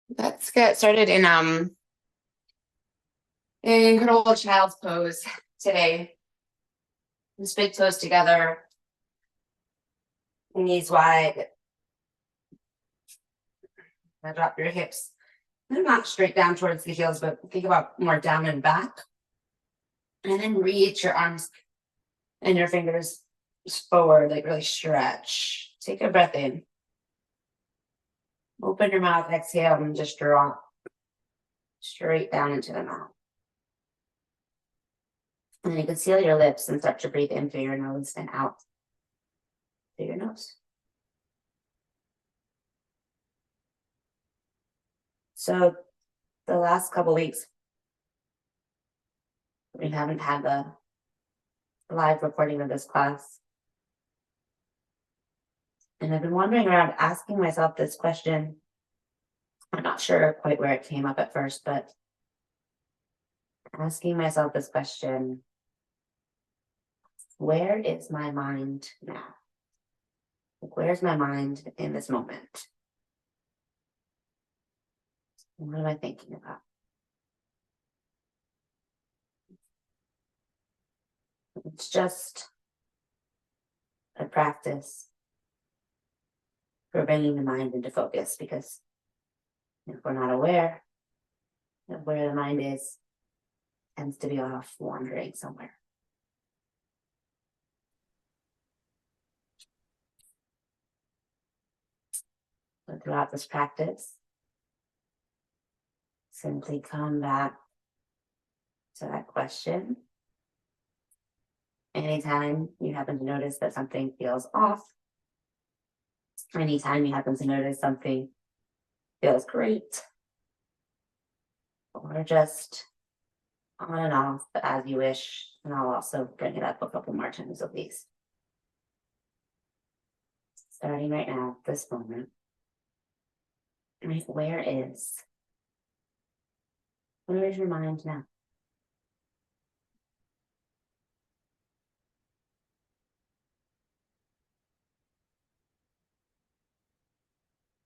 Let's get started in good old child's pose today. Just big toes together, knees wide. Now drop your hips. They're not straight down towards the heels, but think about more down and back. And then reach your arms and your fingers forward, like really stretch. Take a breath in. Open your mouth, exhale, and just drop straight down into the mouth. And then you can seal your lips and start to breathe in through your nose and out through your nose. So the last couple weeks, we haven't had the live recording of this class. And I've been wandering around asking myself this question. I'm not sure quite where it came up at first, but asking myself this question, where is my mind now? Like, where's my mind in this moment? What am I thinking about? It's just a practice for bringing the mind into focus, because if we're not aware of where the mind is, it tends to be off wandering somewhere. But throughout this practice, simply come back to that question. Anytime you happen to notice that something feels off, anytime you happen to notice something feels great, or just on and off as you wish, and I'll also bring it up a couple more times at least. Starting right now, this moment, right, where is your mind now?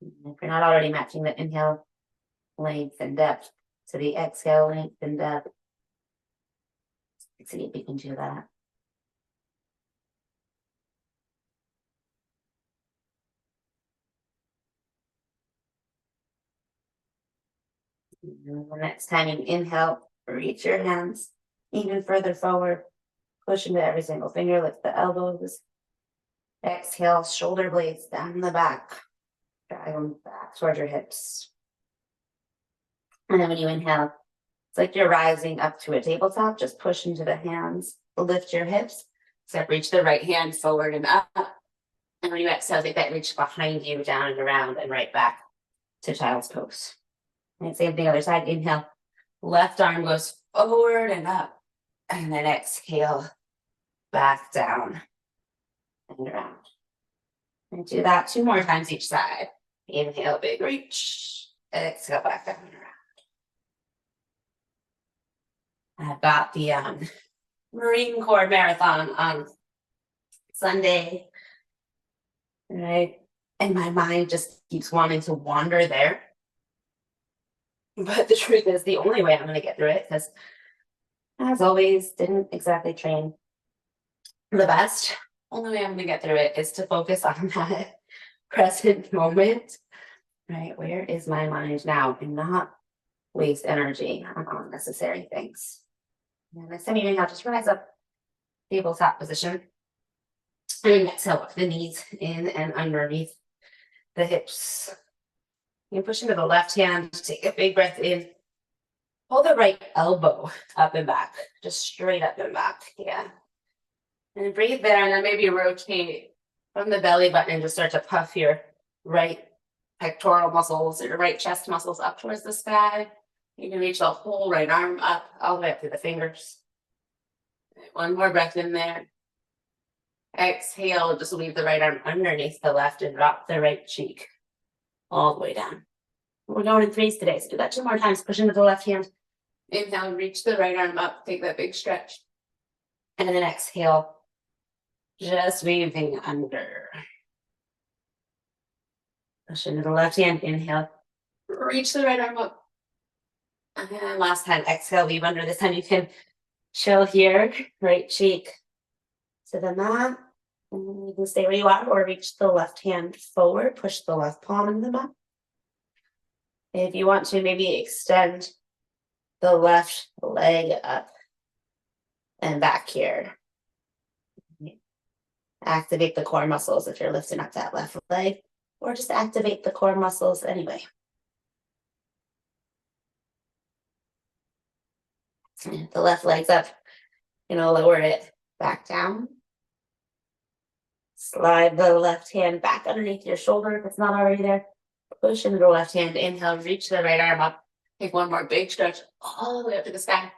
If you're not already matching the inhale length and depth to the exhale length and depth, see if you can do that. And the next time you inhale, reach your hands even further forward. Push into every single finger, lift the elbows. Exhale, shoulder blades down the back. Drag them back towards your hips. And then when you inhale, it's like you're rising up to a tabletop. Just push into the hands, lift your hips. So reach the right hand forward and up. And when you exhale, take that reach behind you, down and around, and right back to child's pose. And same thing, other side. Inhale, left arm goes forward and up. And then exhale, back down and around. And do that 2 more times each side. Inhale, big reach. Exhale, back down and around. I've got the Marine Corps Marathon on Sunday, right? And my mind just keeps wanting to wander there. But the truth is, the only way I'm going to get through it, because as always, didn't exactly train the best. Only way I'm going to get through it is to focus on that present moment, right? Where is my mind now? And not waste energy on unnecessary things. And next time you inhale, just rise up, tabletop position. And exhale, walk the knees in and underneath the hips. You push into the left hand, take a big breath in. Pull the right elbow up and back, just straight up and back, yeah. And breathe there, and then maybe rotate from the belly button and just start to puff your right pectoral muscles or your right chest muscles up towards the sky. You can reach the whole right arm up, all the way up through the fingers. One more breath in there. Exhale, just leave the right arm underneath the left and drop the right cheek all the way down. We're going in 3s today, so do that 2 more times. Push into the left hand. Inhale, reach the right arm up, take that big stretch. And then exhale, just weaving under. Push into the left hand, inhale, reach the right arm up. And last time, exhale, leave under. This time you can chill here, right cheek to the mat. And you can stay where you are or reach the left hand forward, push the left palm into the mat. If you want to, maybe extend the left leg up and back here. Activate the core muscles if you're lifting up that left leg, or just activate the core muscles anyway. If the left leg's up, lower it back down. Slide the left hand back underneath your shoulder if it's not already there. Push into the left hand. Inhale, reach the right arm up. Take one more big stretch all the way up to the sky.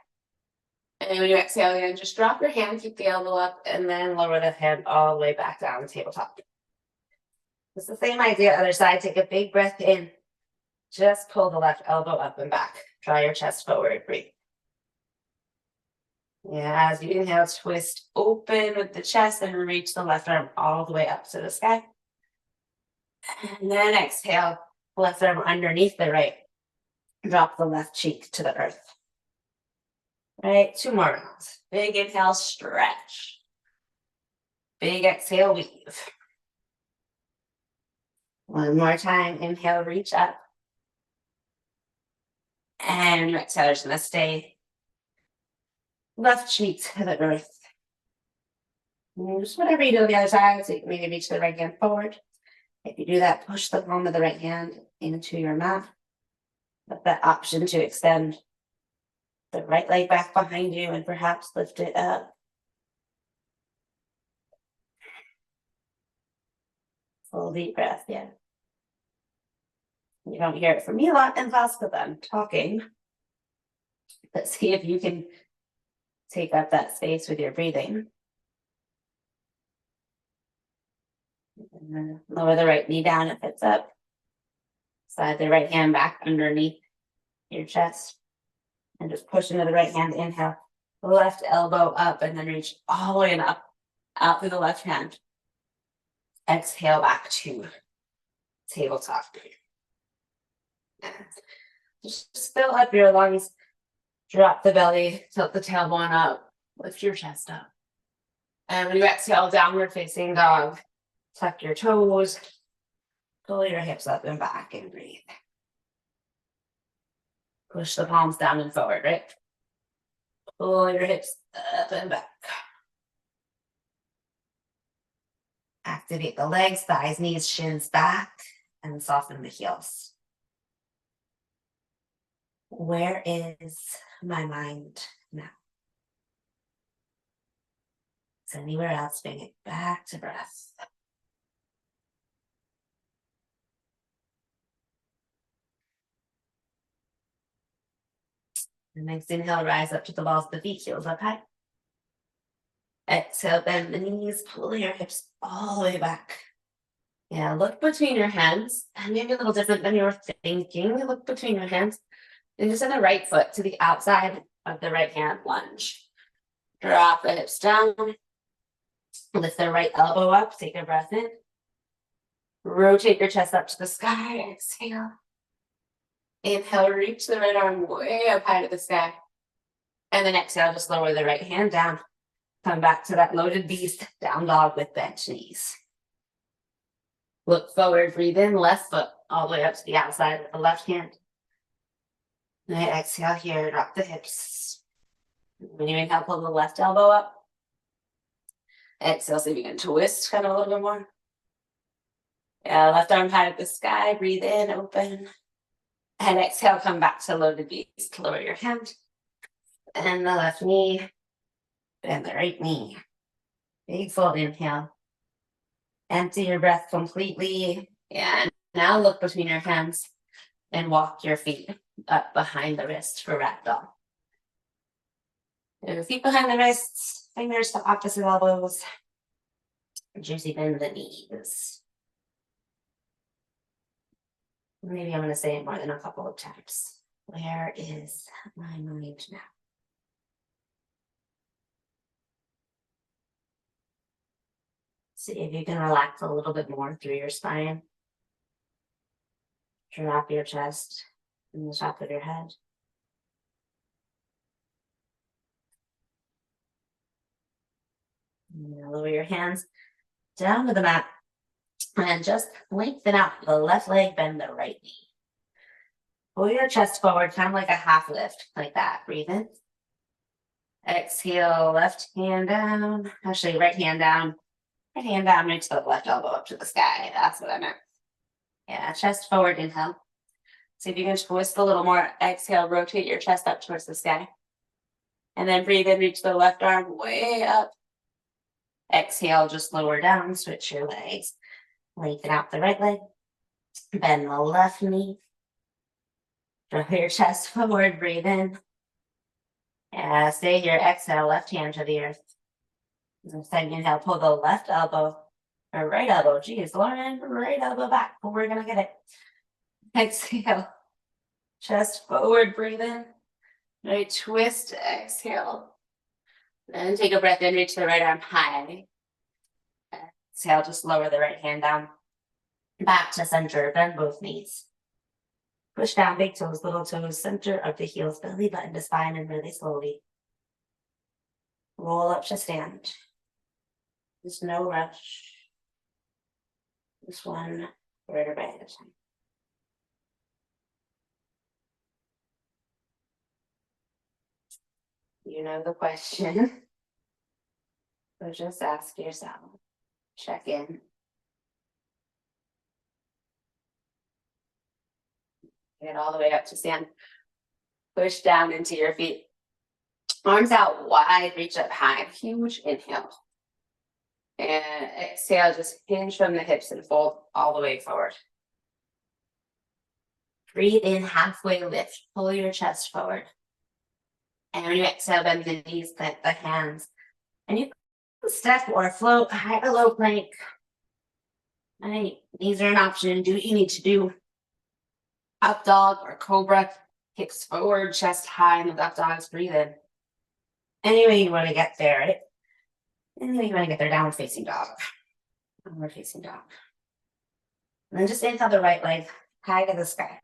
And when you exhale again, just drop your hand, keep the elbow up, and then lower the hand all the way back down to tabletop. It's the same idea, other side. Take a big breath in. Just pull the left elbow up and back. Draw your chest forward, breathe. Yeah, as you inhale, twist open with the chest and reach the left arm all the way up to the sky. And then exhale, left arm underneath the right. Drop the left cheek to the earth. Right, 2 more rounds. Big inhale, stretch. Big exhale, weave. One more time, inhale, reach up. And your exhale is going to stay left cheek to the earth. And just whatever you do on the other side, so you can maybe reach the right hand forward. If you do that, push the palm of the right hand into your mat. With that option to extend the right leg back behind you and perhaps lift it up. Full deep breath, yeah. You don't hear it from me a lot in class because I'm talking. But see if you can take up that space with your breathing. And then lower the right knee down if it's up. Slide the right hand back underneath your chest. And just push into the right hand, inhale. Left elbow up and then reach all the way and up, out through the left hand. Exhale back to tabletop. Just fill up your lungs. Drop the belly, tilt the tailbone up, lift your chest up. And when you exhale, downward facing dog. Tuck your toes, pull your hips up and back and breathe. Push the palms down and forward, right? Pull your hips up and back. Activate the legs, thighs, knees, shins back, and soften the heels. Where is my mind now? Is anywhere else? Bring it back to breath. The next inhale, rise up to the balls of the feet, heels up high. Exhale, bend the knees, pull your hips all the way back. Yeah, look between your hands, and maybe a little different than you were thinking. Look between your hands, and just send the right foot to the outside of the right hand, lunge. Drop the hips down, lift the right elbow up, take a breath in. Rotate your chest up to the sky, exhale. Inhale, reach the right arm way up high to the sky. And then exhale, just lower the right hand down. Come back to that loaded beast, down dog with bent knees. Look forward, breathe in, left foot all the way up to the outside with the left hand. And then exhale here, drop the hips. When you inhale, pull the left elbow up. Exhale, so you can twist kind of a little bit more. Yeah, left arm high to the sky, breathe in, open. And exhale, come back to loaded beast. Lower your hand. And the left knee. And the right knee. Big full inhale. Empty your breath completely. And now look between your hands and walk your feet up behind the wrist for ragdoll. Your feet behind the wrists, fingers to opposite elbows. Juicy bend the knees. Maybe I'm going to say it more than a couple of times. Where is my mind now? See if you can relax a little bit more through your spine. Drop your chest. in the top of your head. Lower your hands down to the mat and just lengthen out the left leg, bend the right knee. Pull your chest forward, kind of like a half lift, like that. Breathe in. Exhale, left hand down. Actually, right hand down. Right hand down, reach the left elbow up to the sky. That's what I meant. Yeah, chest forward, inhale. See if you can twist a little more. Exhale, rotate your chest up towards the sky. And then breathe in, reach the left arm way up. Exhale, just lower down, switch your legs. Lengthen out the right leg. Bend the left knee. Draw your chest forward, breathe in. Yeah, stay here. Exhale, left hand to the earth. Second inhale, pull the left elbow, or right elbow. Geez, Lauren, right elbow back. But we're gonna get it. Exhale, chest forward, breathe in. Right, twist, exhale. Then take a breath in, reach the right arm high. Exhale, just lower the right hand down. Back to center, bend both knees. Push down, big toes, little toes, center of the heels, belly button to spine, and really slowly roll up to stand. There's no rush. Just one vertebrae at a time. You know the question. So just ask yourself, check in. Get all the way up to stand. Push down into your feet. Arms out wide, reach up high. Huge inhale. And exhale, just hinge from the hips and fold all the way forward. Breathe in, halfway lift. Pull your chest forward. And when you exhale, bend the knees, plant the hands. And you can step or float, high or low plank. Right. These are an option. Do what you need to do. Up dog or cobra. Hips forward, chest high in the up dogs. Breathe in. Any way you want to get there, right? Any way you want to get there, downward facing dog. Downward facing dog. And then just inhale the right leg high to the sky.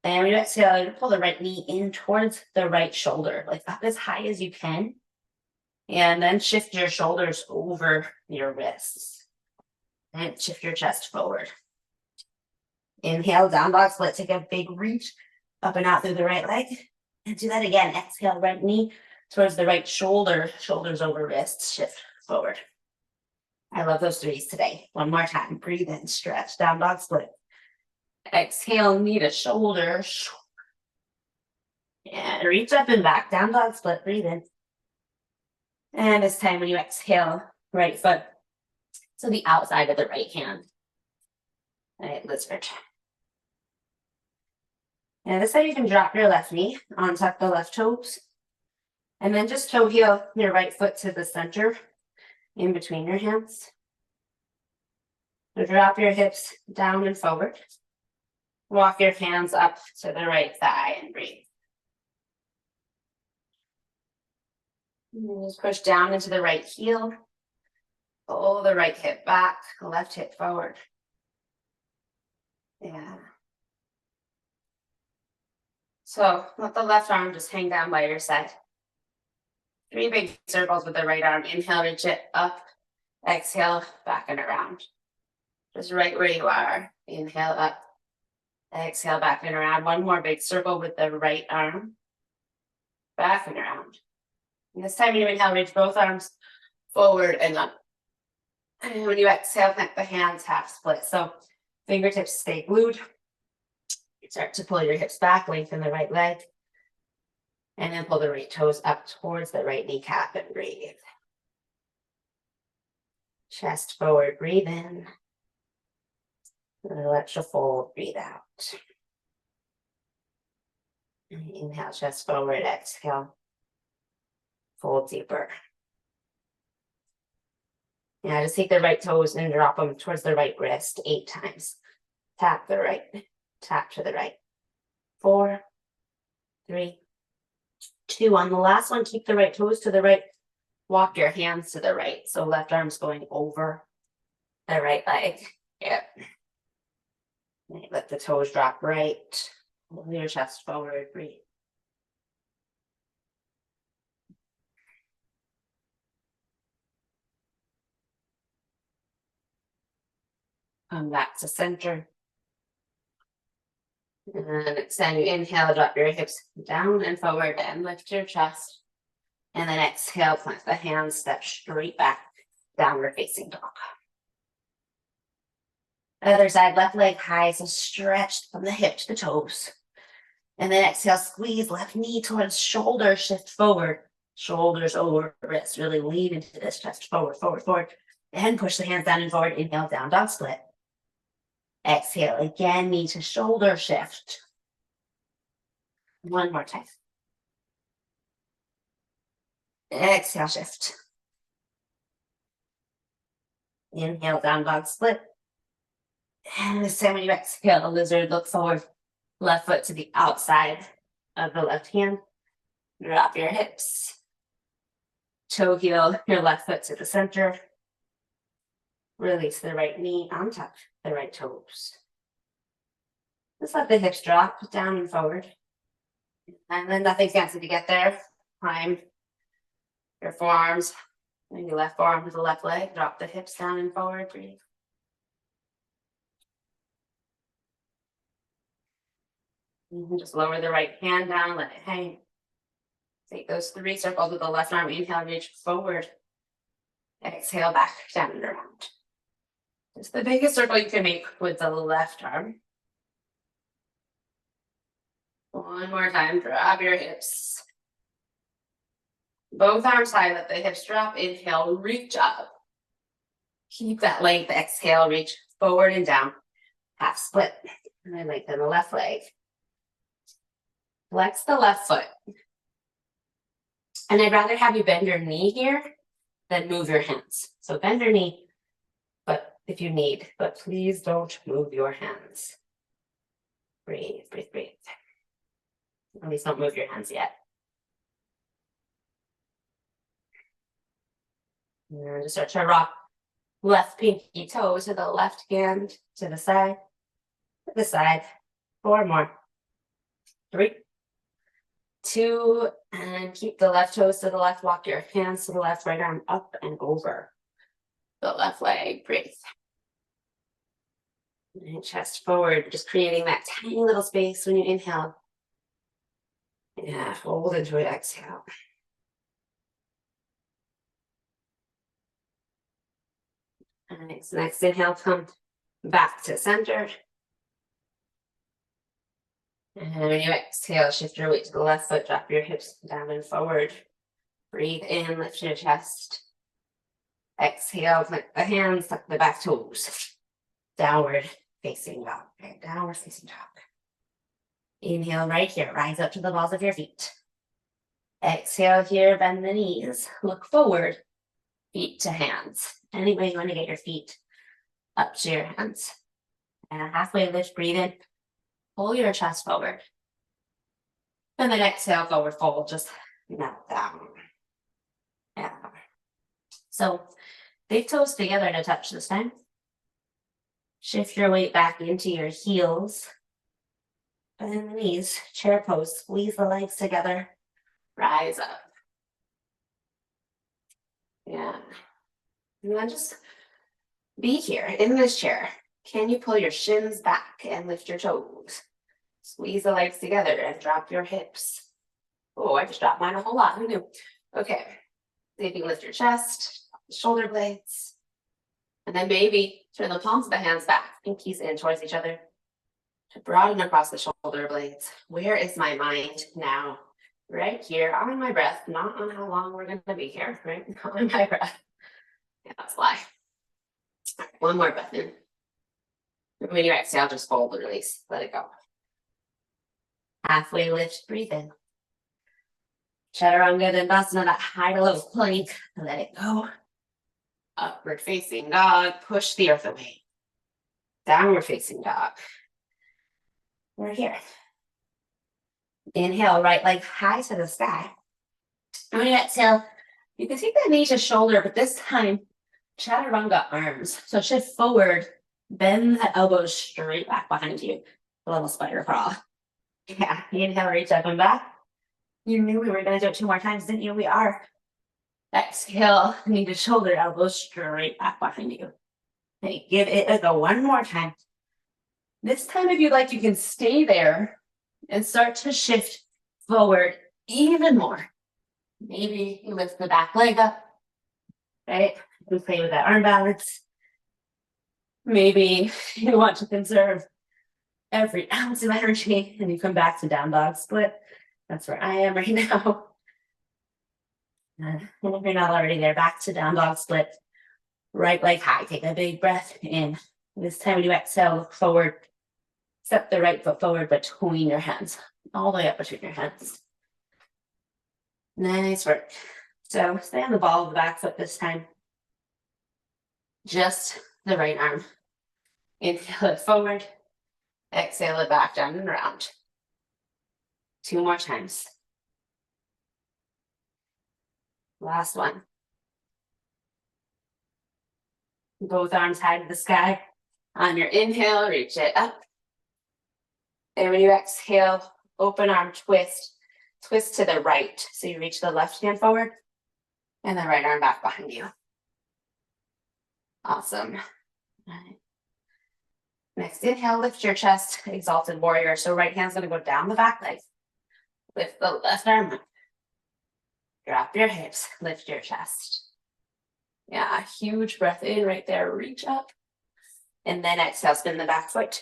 And when you exhale, you pull the right knee in towards the right shoulder, like up as high as you can. And then shift your shoulders over your wrists. And shift your chest forward. Inhale, down dog split. Take a big reach up and out through the right leg. And do that again. Exhale, right knee towards the right shoulder. Shoulders over wrists. Shift forward. I love those threes today. One more time. Breathe in, stretch, down dog split. Exhale, knee to shoulder. And reach up and back, down dog split, breathe in. And this time when you exhale, right foot to the outside of the right hand. All right, lizard. And this time you can drop your left knee, untuck the left toes. And then just toe heel your right foot to the center in between your hands. So drop your hips down and forward. Walk your hands up to the right thigh and breathe. And just push down into the right heel. Pull the right hip back, left hip forward. Yeah. So let the left arm just hang down by your side. 3 big circles with the right arm. Inhale, reach it up. Exhale, back and around. Just right where you are. Inhale up. Exhale, back and around. One more big circle with the right arm. Back and around. And this time you inhale, reach both arms forward and up. And when you exhale, connect the hands half split. So fingertips stay glued. You start to pull your hips back, lengthen the right leg. And then pull the right toes up towards the right kneecap and breathe. Chest forward, breathe in. And let you fold, breathe out. Inhale, chest forward, exhale. Fold deeper. Yeah, just take the right toes and drop them towards the right wrist 8 times. Tap the right, tap to the right. 4, 3, 2. On the last one, keep the right toes to the right. Walk your hands to the right. So left arm's going over the right leg. Yep. Let the toes drop right, Pull your chest forward, breathe. Come back to center. And extend. You inhale, drop your hips down and forward and lift your chest. And then exhale, plant the hands, step straight back, downward facing dog. Other side, left leg high, so stretched from the hip to the toes. And then exhale, squeeze left knee towards shoulder, shift forward. Shoulders over wrist, really lean into this chest, forward, forward, forward. And push the hands down and forward, inhale, down dog split. Exhale, again, knee to shoulder shift. One more time. Exhale, shift. Inhale, down dog split. And this time when you exhale, lizard, look forward. Left foot to the outside of the left hand. Drop your hips. Toe heel your left foot to the center. Release the right knee on top, the right toes. Just let the hips drop down and forward. And then nothing fancy to get there. Climb your forearms, and your left forearm to the left leg. Drop the hips down and forward, breathe. And just lower the right hand down, let it hang. Take those 3 circles with the left arm. Inhale, reach forward. Exhale, back, down and around. Just the biggest circle you can make with the left arm. One more time, drop your hips. Both arms high, let the hips drop. Inhale, reach up. Keep that length. Exhale, reach forward and down. Half split. And then lengthen the left leg. Flex the left foot. And I'd rather have you bend your knee here than move your hands. So bend your knee, but if you need, but please don't move your hands. Breathe, breathe, breathe. At least don't move your hands yet. And just start to rock left pinky toe to the left hand, to the side, to the side. 4 more. 3, 2, and keep the left toes to the left. Walk your hands to the left, right arm up and over the left leg. Breathe. And chest forward, just creating that tiny little space when you inhale. Yeah, hold into it, exhale. All right, so next inhale, come back to center. And when you exhale, shift your weight to the left foot, drop your hips down and forward. Breathe in, lift your chest. Exhale, plant the hands, tuck the back toes. Downward facing dog. Okay, downward facing dog. Inhale right here, rise up to the balls of your feet. Exhale here, bend the knees, look forward, feet to hands. Any way you want to get your feet up to your hands. And a halfway lift, breathe in, pull your chest forward. And then exhale, forward fold, just melt down. Yeah. So big toes together to touch this time. Shift your weight back into your heels. Bend the knees, chair pose, squeeze the legs together, rise up. Yeah. And then just be here in this chair. Can you pull your shins back and lift your toes? Squeeze the legs together and drop your hips. Oh, I just dropped mine a whole lot. Who knew? Okay. See if you can lift your chest, shoulder blades. And then maybe turn the palms of the hands back, pinkies in towards each other. To broaden across the shoulder blades. Where is my mind now? Right here on my breath, not on how long we're going to be here, right? On my breath. Yeah, that's why. All right, one more breath in. And when you exhale, just fold and release. Let it go. Halfway lift, breathe in. Chaturanga Dandasana, that high to low plank. Let it go. Upward facing dog. Push the earth away. Downward facing dog. We're here. Inhale, right leg high to the sky. And when you exhale, you can take that knee to shoulder, but this time, chaturanga arms. So shift forward, bend the elbows straight back behind you. A little spider crawl. Yeah, inhale, reach up and back. You knew we were gonna do it 2 more times, didn't you? We are. Exhale, knee to shoulder, elbows straight back behind you. Okay, give it a go one more time. This time, if you'd like, you can stay there and start to shift forward even more. Maybe you lift the back leg up, right? You play with that arm balance. Maybe you want to conserve every ounce of energy and you come back to down dog split. That's where I am right now. And if you're not already there, back to down dog split. Right leg high. Take a big breath in. This time when you exhale, look forward. Step the right foot forward between your hands. All the way up between your hands. Nice work. So stay on the ball of the back foot this time. Just the right arm. Inhale it forward. Exhale it back down and around. 2 more times. Last one. Both arms high to the sky. On your inhale, reach it up. And when you exhale, open arm twist. Twist to the right. So you reach the left hand forward and the right arm back behind you. Awesome. All right. Next inhale, lift your chest, exalted warrior. So right hand's gonna go down the back leg. Lift the left arm up. Drop your hips, lift your chest. Yeah, huge breath in right there, reach up. And then exhale, spin the back foot.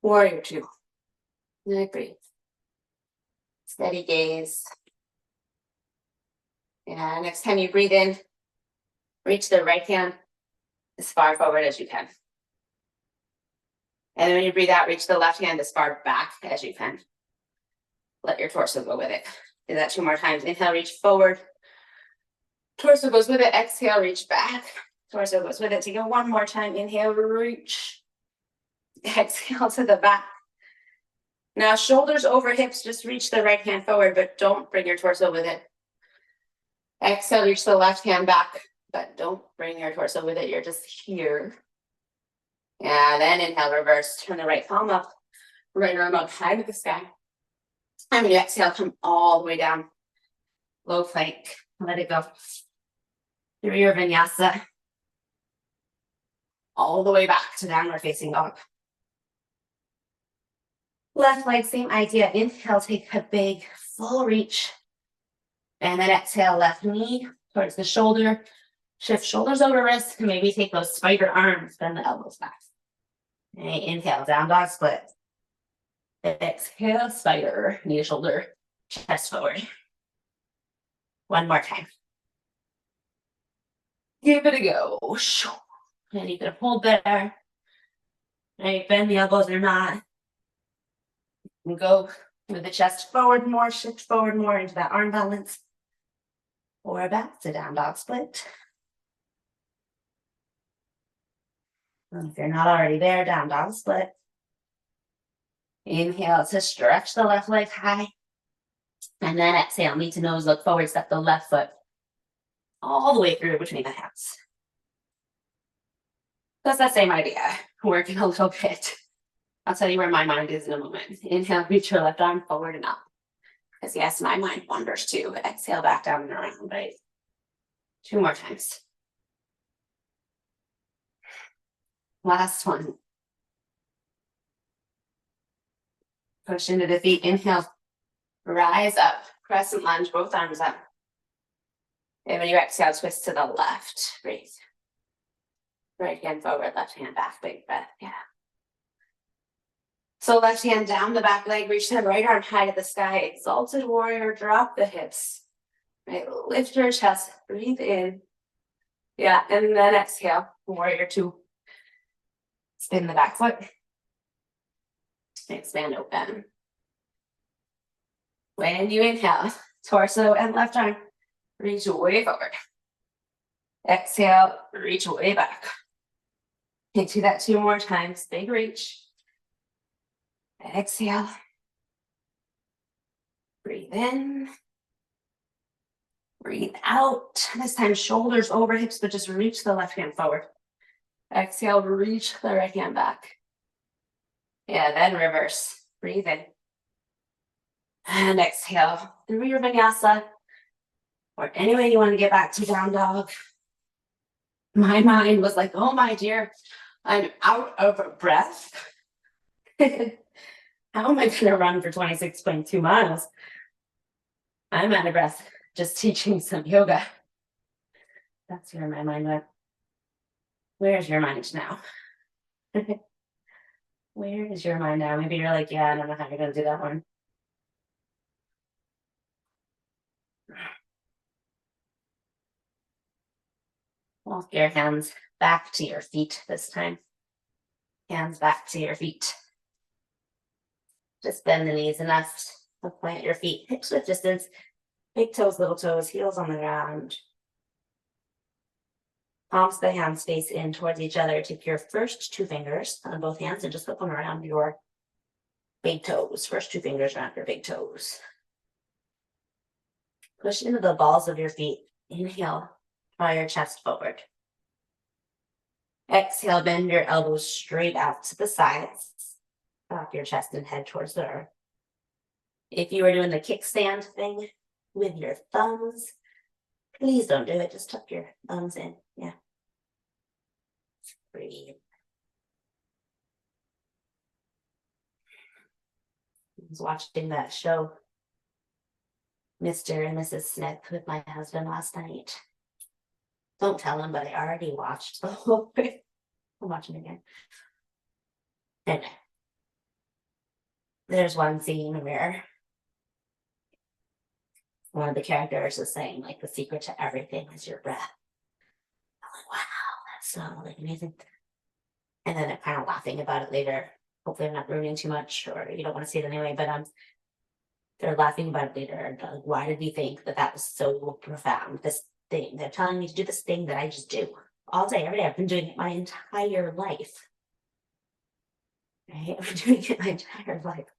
Warrior 2. And breathe. Steady gaze. And next time you breathe in, reach the right hand as far forward as you can. And then when you breathe out, reach the left hand as far back as you can. Let your torso go with it. Do that 2 more times. Inhale, reach forward. Torso goes with it. Exhale, reach back. Torso goes with it. Take it 1 more time. Inhale, reach. Exhale to the back. Now, shoulders over hips, just reach the right hand forward, but don't bring your torso with it. Exhale, reach the left hand back, but don't bring your torso with it. You're just here. And then inhale, reverse. Turn the right palm up. Right arm up high to the sky. And when you exhale, come all the way down. Low plank. Let it go. Through your vinyasa. All the way back to downward facing dog. Left leg, same idea. Inhale, take a big full reach. And then exhale, left knee towards the shoulder. Shift shoulders over wrists. Maybe take those spider arms, bend the elbows back. Okay, inhale, down dog split. Exhale, spider, knee to shoulder, chest forward. 1 more time. Give it a go. And you can hold there. Right, bend the elbows or not. And go with the chest forward more, shift forward more into that arm balance. Or back to down dog split. And if you're not already there, down dog split. Inhale to stretch the left leg high. And then exhale, knee to nose, look forward, step the left foot all the way through between the hands. That's that same idea, working a little bit. I'll tell you where my mind is in a moment. Inhale, reach your left arm forward and up. Because yes, my mind wanders too. Exhale, back down and around, right? 2 more times. Last one. Push into the feet, inhale, rise up, crescent lunge, both arms up. And when you exhale, twist to the left, breathe. Right hand forward, left hand back, big breath, yeah. So left hand down the back leg, reach the right arm high to the sky, exalted warrior, drop the hips. Right, lift your chest, breathe in. Yeah, and then exhale, warrior 2. Spin the back foot. Expand open. When you inhale, torso and left arm, reach way forward. Exhale, reach way back. And do that 2 more times, big reach. Exhale. Breathe in. Breathe out. This time, shoulders over hips, but just reach the left hand forward. Exhale, reach the right hand back. Yeah, then reverse. Breathe in. And exhale through your vinyasa, or any way you want to get back to down dog. My mind was like, oh my dear, I'm out of breath. How am I going to run for 26.2 miles? I'm out of breath just teaching some yoga. That's where my mind went. Where's your mind now? Where is your mind now? Maybe you're like, yeah, I don't know how you're going to do that one. Walk your hands back to your feet this time. Hands back to your feet. Just bend the knees enough to plant your feet hips width distance. Big toes, little toes, heels on the ground. Palms of the hands face in towards each other. Take your first two fingers on both hands and just put them around your big toes. First two fingers around your big toes. Push into the balls of your feet. Inhale, draw your chest forward. Exhale, bend your elbows straight out to the sides. Drop your chest and head towards the earth. If you were doing the kickstand thing with your thumbs, please don't do it. Just tuck your thumbs in. Yeah. Breathe. I was watching that show, Mr. and Mrs. Smith, with my husband last night. Don't tell him, but I already watched the whole thing. I'm watching it again. And there's one scene where one of the characters is saying, like, the secret to everything is your breath. I'm like, wow, that's so like amazing. And then I'm kind of laughing about it later. Hopefully I'm not ruining too much, or you don't want to see it anyway, but they're laughing about it later. Like, why did we think that that was so profound? This thing, they're telling me to do this thing that I just do all day, every day. I've been doing it my entire life. Right? I've been doing it my entire life.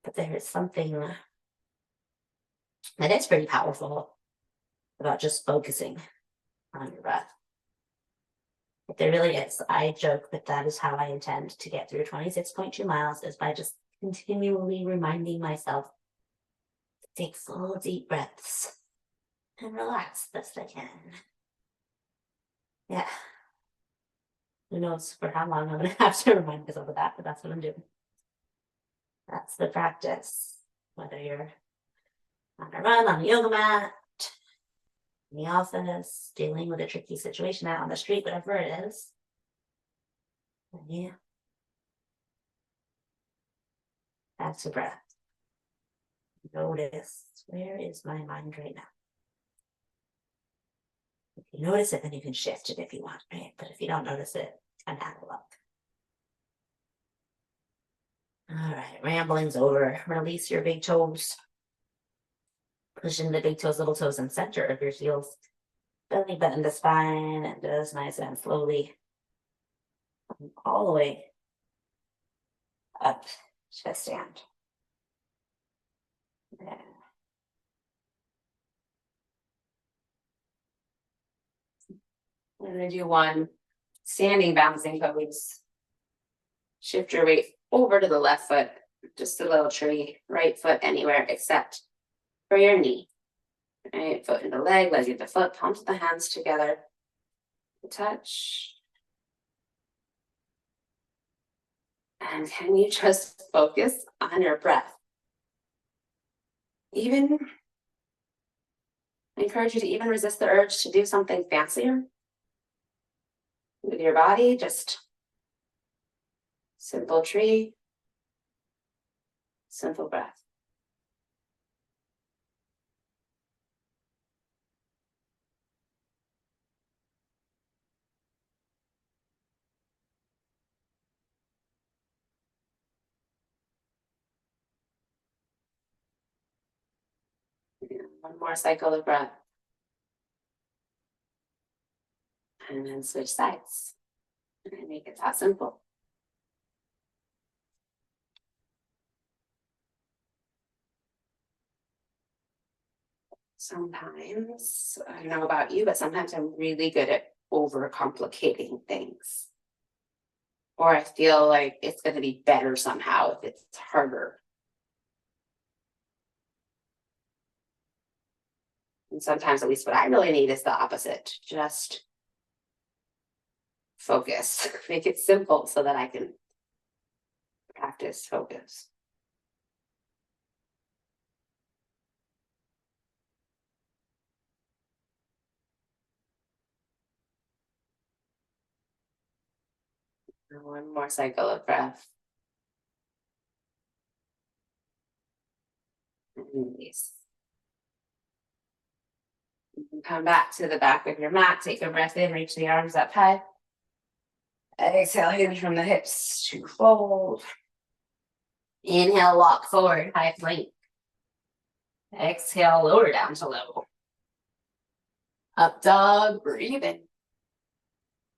But there is something that is pretty powerful about just focusing on your breath. But there really is. I joke that that is how I intend to get through 26.2 miles, is by just continually reminding myself to take full deep breaths and relax best I can. Yeah. Who knows for how long I'm going to have to remind myself of that, but that's what I'm doing. That's the practice. Whether you're on a run, on a yoga mat, in the office, dealing with a tricky situation out on the street, whatever it is. And yeah. Back to breath. Notice, where is my mind right now? If you notice it, then you can shift it if you want, right? But if you don't notice it, kind of have a look. All right, rambling's over. Release your big toes. Push in the big toes, little toes, and center of your heels. Belly button the spine, and just nice and slowly all the way up to stand. There. I'm going to do one standing bouncing pose. Shift your weight over to the left foot, just a little tree, right foot anywhere except for your knee. Right, foot into leg, leg into foot, palms of the hands together. Touch. And can you just focus on your breath? Even, I encourage you to even resist the urge to do something fancier with your body. Just simple tree, simple breath. And one more cycle of breath. And then switch sides. And make it that simple. Sometimes, I don't know about you, but sometimes I'm really good at overcomplicating things. or I feel like it's going to be better somehow if it's harder. And sometimes, at least what I really need is the opposite. Just focus. Make it simple so that I can practice focus. And one more cycle of breath. And release. You can come back to the back of your mat. Take a breath in, reach the arms up high. Exhale, hinge from the hips to fold. Inhale, walk forward, high plank. Exhale, lower down to low. Up dog, breathe in.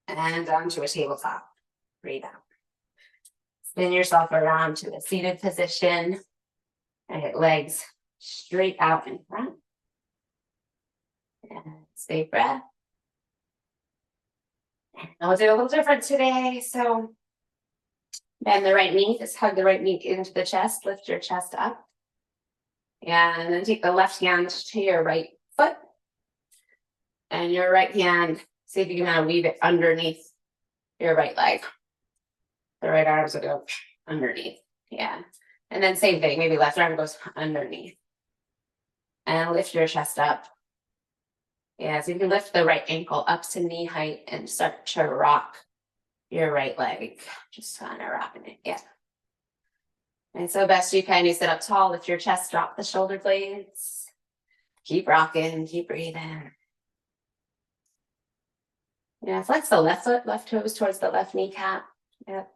And down to a tabletop. Breathe out. Spin yourself around to a seated position. And legs straight out in front. And stay breath. I'll do a little different today. So bend the right knee, just hug the right knee into the chest, lift your chest up. And then take the left hand to your right foot. And your right hand, see if you can kind of weave it underneath your right leg. The right arms will go underneath. Yeah. And then same thing, maybe left arm goes underneath. And lift your chest up. Yeah, so you can lift the right ankle up to knee height and start to rock your right leg. Just kind of rocking it, yeah. And so best you can, you sit up tall, lift your chest, drop the shoulder blades. Keep rocking, keep breathing. Yeah, flex the left foot, left toes towards the left kneecap. Yep.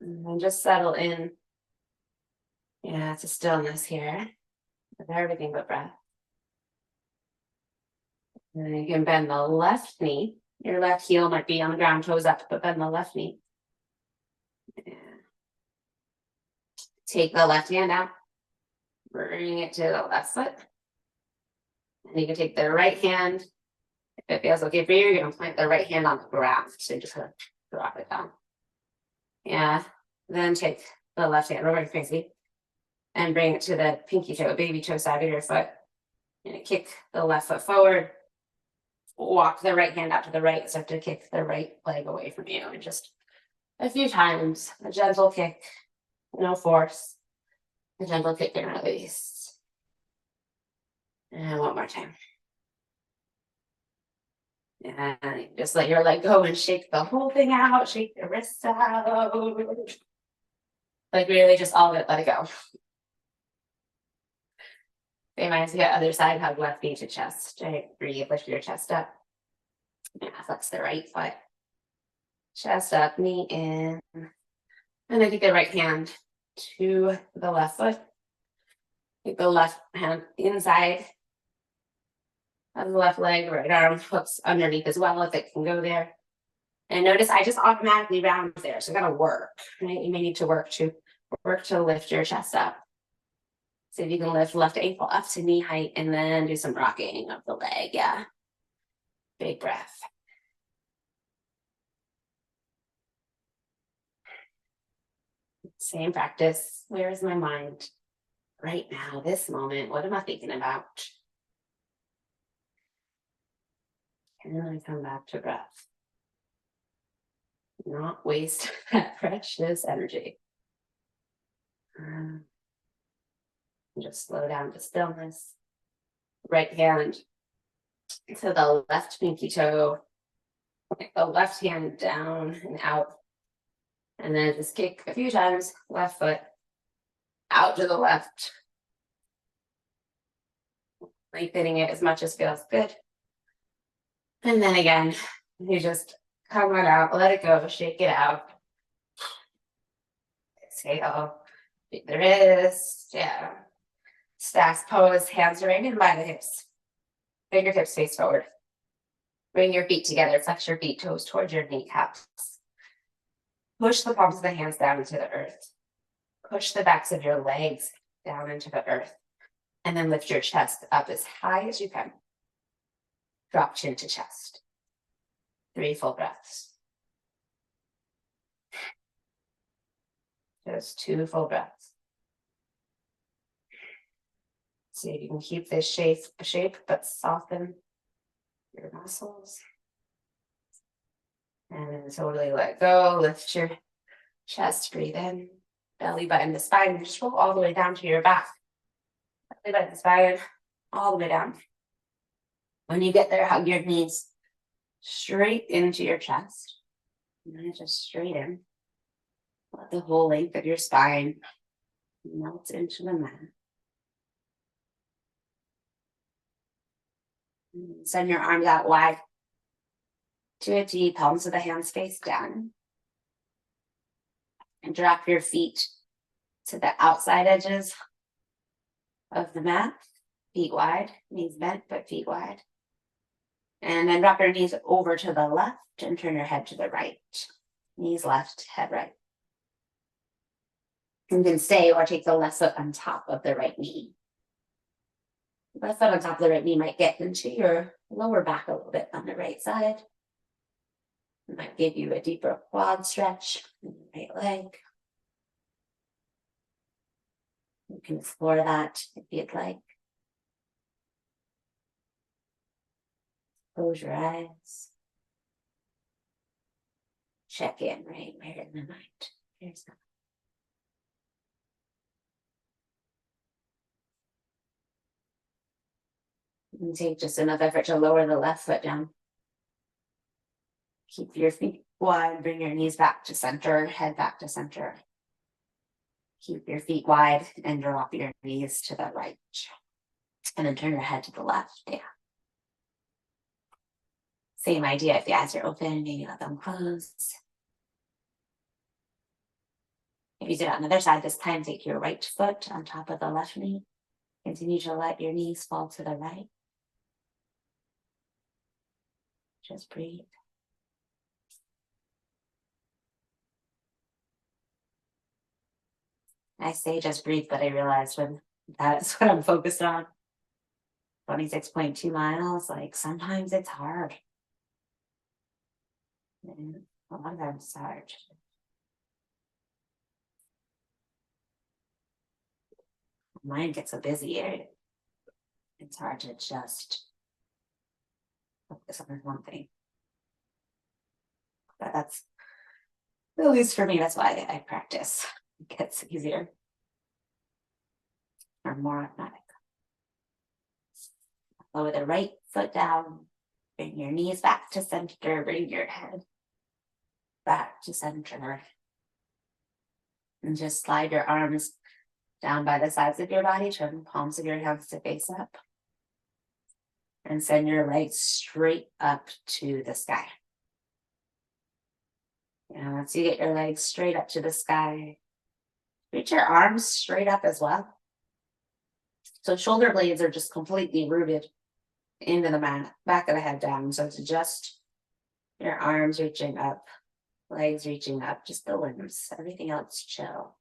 And then just settle in. Yeah, to stillness here. With everything but breath. And then you can bend the left knee. Your left heel might be on the ground, toes up, but bend the left knee. Yeah. Take the left hand out. Bring it to the left foot. And you can take the right hand. If it feels okay for you, you're going to plant the right hand on the ground. So just drop it down. Yeah. Then take the left hand, over crazy, and bring it to the pinky toe, baby toe side of your foot. And kick the left foot forward. Walk the right hand out to the right. Start to kick the right leg away from you. And just a few times, a gentle kick, no force. A gentle kick and release. And one more time. And just let your leg go and shake the whole thing out. Shake the wrists out. Like really just all of it, let it go. Same as the other side, hug left knee to chest. Right? Breathe, lift your chest up. Yeah, flex the right foot. Chest up, knee in. And then take the right hand to the left foot. Take the left hand inside of the left leg, right arm hooks underneath as well if it can go there. And notice I just automatically round there, so I gotta work, right? You may need to work to lift your chest up. So if you can lift left ankle up to knee height and then do some rocking of the leg, yeah. Big breath. Same practice. Where is my mind right now, this moment? What am I thinking about? And then I come back to breath. Not waste that precious energy. Just slow down to stillness. Right hand to the left pinky toe. The left hand down and out. And then just kick a few times, left foot out to the left. Lengthening it as much as feels good. And then again, you just come on out, let it go, shake it out. Exhale, big the wrist, yeah. Stacks pose, hands right in by the hips. Fingertips face forward. Bring your feet together, flex your feet, toes towards your kneecaps. Push the palms of the hands down into the earth. Push the backs of your legs down into the earth. And then lift your chest up as high as you can. Drop chin to chest. 3 full breaths. Just 2 full breaths. See if you can keep this shape, but soften your muscles. And then totally let go. Lift your chest, breathe in. Belly button to spine. Just roll all the way down to your back. Belly button to spine, all the way down. When you get there, hug your knees straight into your chest. And then just straight in. Let the whole length of your spine melt into the mat. Send your arms out wide to a T, palms of the hands face down. And drop your feet to the outside edges of the mat. Feet wide, knees bent, but feet wide. And then drop your knees over to the left and turn your head to the right. Knees left, head right. You can stay or take the left foot on top of the right knee. The left foot on top of the right knee might get into your lower back a little bit on the right side. It might give you a deeper quad stretch in the right leg. You can explore that if you'd like. Close your eyes. Check in right where in the night. Here's that. And take just enough effort to lower the left foot down. Keep your feet wide, bring your knees back to center, head back to center. Keep your feet wide and drop your knees to the right. And then turn your head to the left, yeah. Same idea, if the eyes are open, maybe let them close. If you do it on the other side, this time take your right foot on top of the left knee. Continue to let your knees fall to the right. Just breathe. I say just breathe, but I realize when that's what I'm focused on. 26.2 miles, like sometimes it's hard. And a lot of times it's hard. Mind gets so busy, it's hard to just focus on one thing. But that's, at least for me, that's why I practice. It gets easier or more automatic. Lower the right foot down, bring your knees back to center, bring your head back to center. And just slide your arms down by the sides of your body, turn the palms of your hands to face up. And send your legs straight up to the sky. And once you get your legs straight up to the sky, reach your arms straight up as well. So shoulder blades are just completely rooted into the mat, back of the head down. So it's just your arms reaching up, legs reaching up, just the limbs, everything else chill.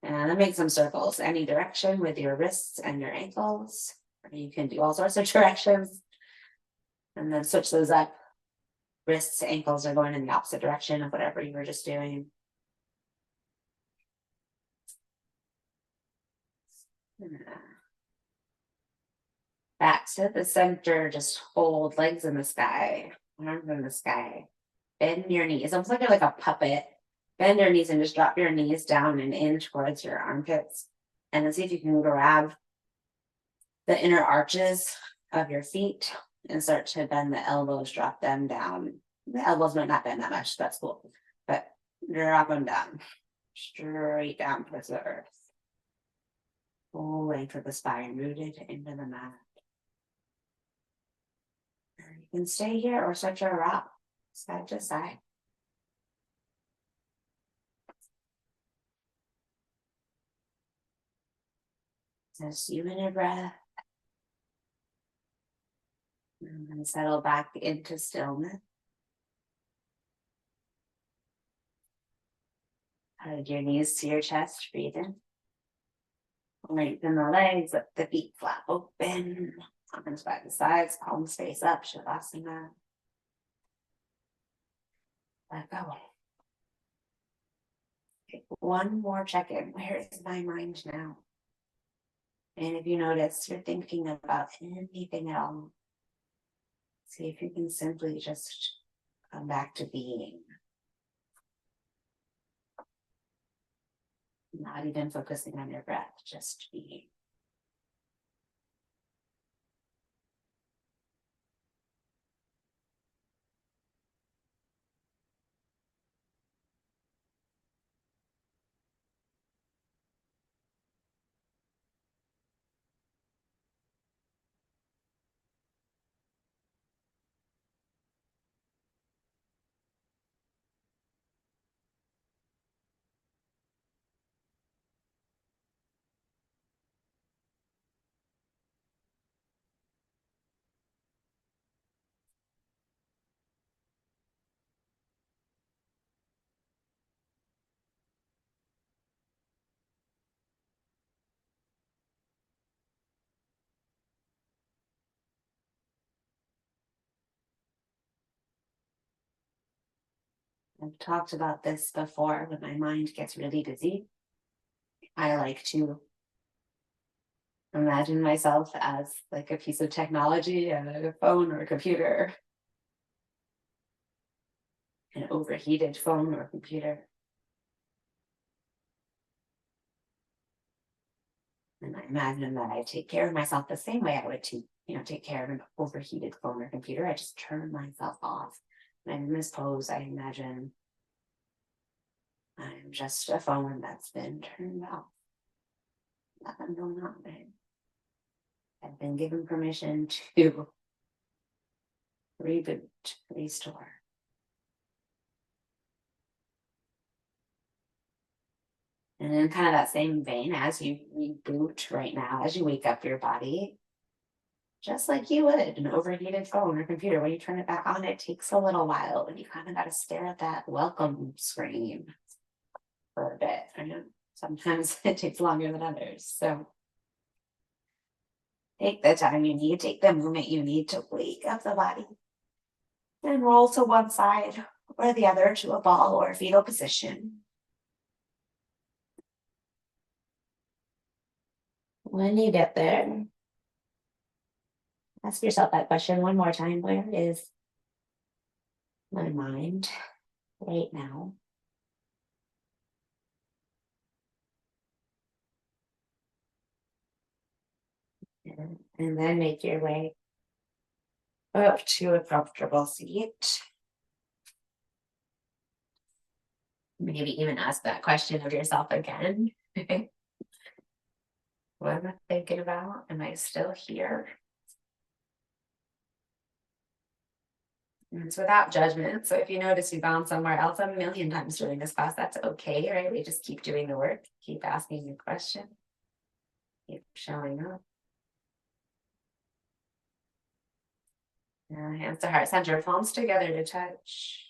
And then make some circles any direction with your wrists and your ankles. Or you can do all sorts of directions. And then switch those up. Wrists, ankles are going in the opposite direction of whatever you were just doing. Back to the center, just hold legs in the sky, arms in the sky. Bend your knees, almost like a puppet. Bend your knees and just drop your knees down and in towards your armpits. And then see if you can grab the inner arches of your feet and start to bend the elbows, drop them down. The elbows might not bend that much, that's cool. But drop them down, straight down towards the earth. Full length of the spine, rooted into the mat. You can stay here or start to rock side to side. Just you and your breath. And then settle back into stillness. Hug your knees to your chest, breathe in. Lengthen the legs, let the feet flap open. Arms by the sides, palms face up, Shavasana. let go. Okay, one more check-in. Where is my mind now? And if you notice you're thinking about anything at all, see if you can simply just come back to being. Not even focusing on your breath, just being. I've talked about this before. When my mind gets really busy, I like to imagine myself as like a piece of technology, a phone or a computer, an overheated phone or computer. And I imagine that I take care of myself the same way I would take care of an overheated phone or computer. I just turn myself off. And in this pose, I imagine I'm just a phone that's been turned off. Nothing going on there. I've been given permission to reboot, restore. And in kind of that same vein, as you reboot right now, as you wake up your body, just like you would an overheated phone or computer, when you turn it back on, it takes a little while and you kind of got to stare at that welcome screen for a bit. I know sometimes it takes longer than others. So take the time you need, take the moment you need to wake up the body and roll to one side or the other to a ball or fetal position. When you get there, ask yourself that question one more time. Where is my mind right now? And then make your way up to a comfortable seat. Maybe even ask that question of yourself again. What am I thinking about? Am I still here? And it's without judgment. So if you notice you've gone somewhere else a million times during this class, that's okay, right? We just keep doing the work, keep asking the question, keep showing up. Hands to heart center, palms together to touch.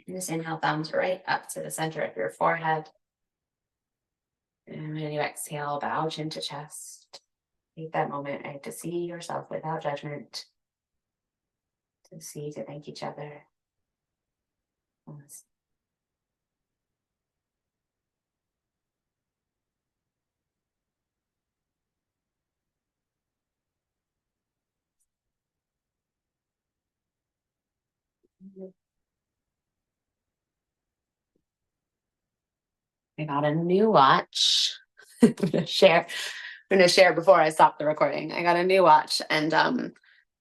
And just inhale, thumbs right up to the center of your forehead. And when you exhale, bow chin to chest. Take that moment, right, to see yourself without judgment. To thank each other. I got a new watch. I'm gonna share before I stop the recording. I got a new watch, and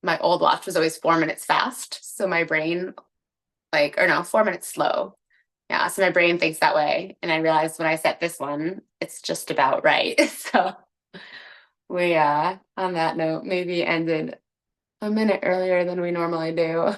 my old watch was always 4 minutes fast. So my brain, 4 minutes slow. Yeah, so my brain thinks that way. And I realized when I set this one, it's just about right. So we on that note, maybe ended a minute earlier than we normally do.